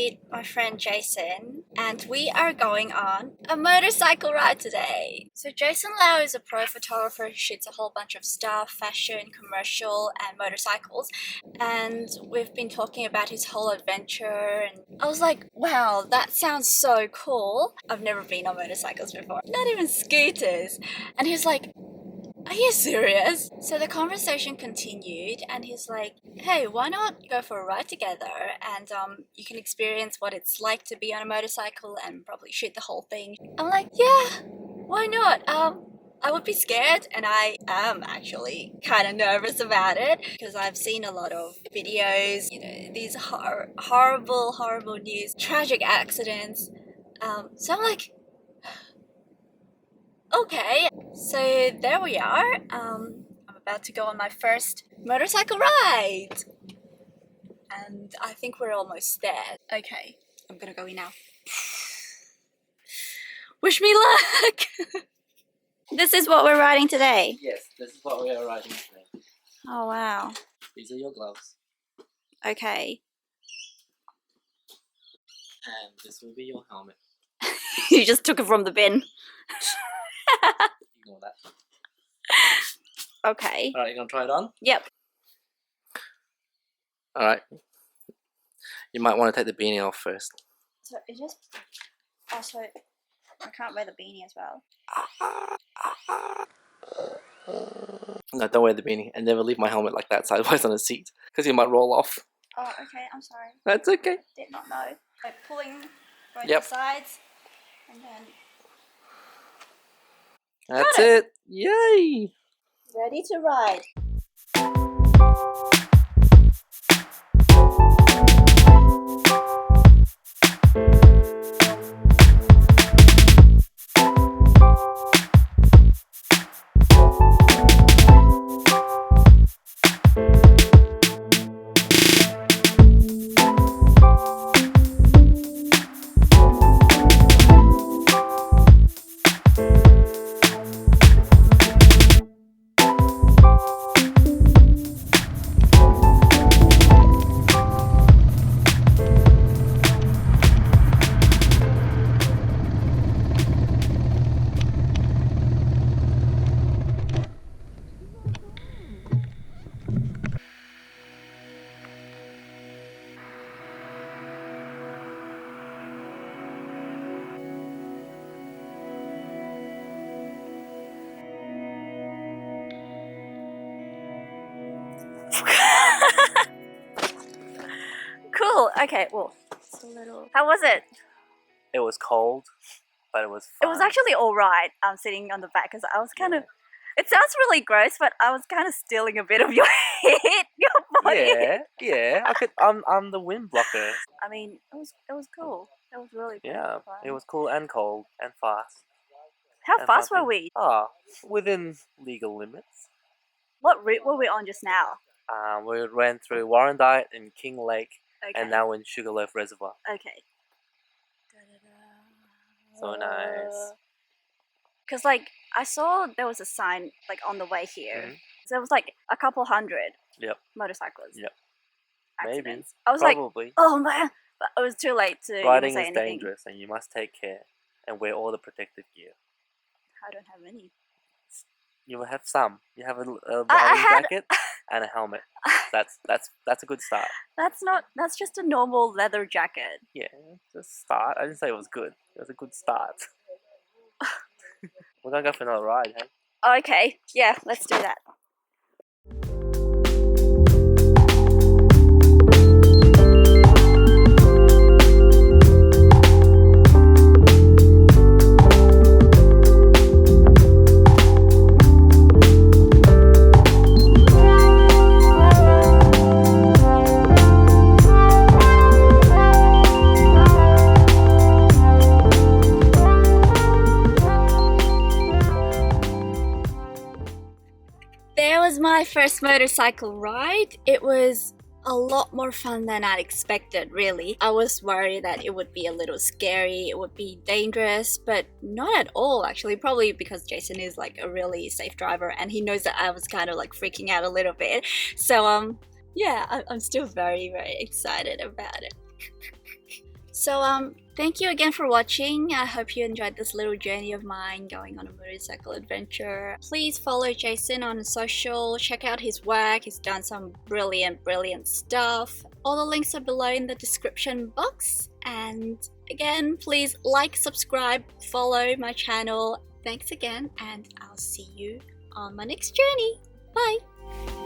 meet my friend Jason, and we are going on a motorcycle ride today. So Jason Lau is a pro photographer who shoots a whole bunch of stuff, fashion, commercial, and motorcycles. And we've been talking about his whole adventure, and I was like, wow, that sounds so cool. I've never been on motorcycles before, not even scooters. And he's like, are you serious? So the conversation continued, and he's like, hey, why not go for a ride together, and you can experience what it's like to be on a motorcycle and probably shoot the whole thing. I'm like, yeah, why not? I would be scared, and I am actually kind of nervous about it because I've seen a lot of videos, you know, these horrible news, tragic accidents. So I'm like, okay, so there we are. I'm about to go on my first motorcycle ride. And I think we're almost there. Okay, I'm gonna go in now. Wish me luck! This is what we're riding today? Yes, this is what we are riding today. Oh wow. These are your gloves. Okay. And this will be your helmet. You just took it from the bin. Ignore that. Okay. Alright, you gonna try it on? Yep. Alright. You might want to take the beanie off first. So it just... Also, I can't wear the beanie as well. No, don't wear the beanie and never leave my helmet like that sideways on a seat because you might roll off. Oh, okay, I'm sorry. That's okay. Did not know. Like pulling both Yep. sides and then... That's it. Yay! Ready to ride. Cool. Okay. Well, it's a little. How was it? It was cold, but it was It fun. was actually all right. Sitting on the back because I was kind of. It sounds really gross, but I was kind of stealing a bit of your heat, your body. Yeah. I could. I'm the wind blocker. I mean, it was cool. It was really cool. Yeah, fun. it was cool and cold and fast. How and fast were bumpy. we? Ah, within legal limits. What route were we on just now? We ran through Warrandyte and King Lake, Okay. and now in Sugarloaf Reservoir. Okay. So nice. Because like I saw there was a sign like on the way here. Mhm. So it was like a couple hundred. Yep. Motorcyclists. Yep. Accidents. Maybe. I was like, Probably. oh man, but it was too late to Riding even is say anything. dangerous, and you must take care and wear all the protective gear. I don't have any. You will have some. You have a I riding had- jacket and a helmet. That's a good start. That's just a normal leather jacket. Yeah, just start. I didn't say it was good. It was a good start. We're gonna go for another ride, hey? Okay, yeah, let's do that. There was my first motorcycle ride. It was a lot more fun than I'd expected, really. I was worried that it would be a little scary, it would be dangerous, but not at all actually. Probably because Jason is like a really safe driver and he knows that I was kind of like freaking out a little bit. So yeah, I'm still very, very excited about it. So thank you again for watching. I hope you enjoyed this little journey of mine going on a motorcycle adventure. Please follow Jason on social, check out his work. He's done some brilliant stuff. All the links are below in the description box. And again, please like, subscribe, follow my channel. Thanks again, and I'll see you on my next journey. Bye!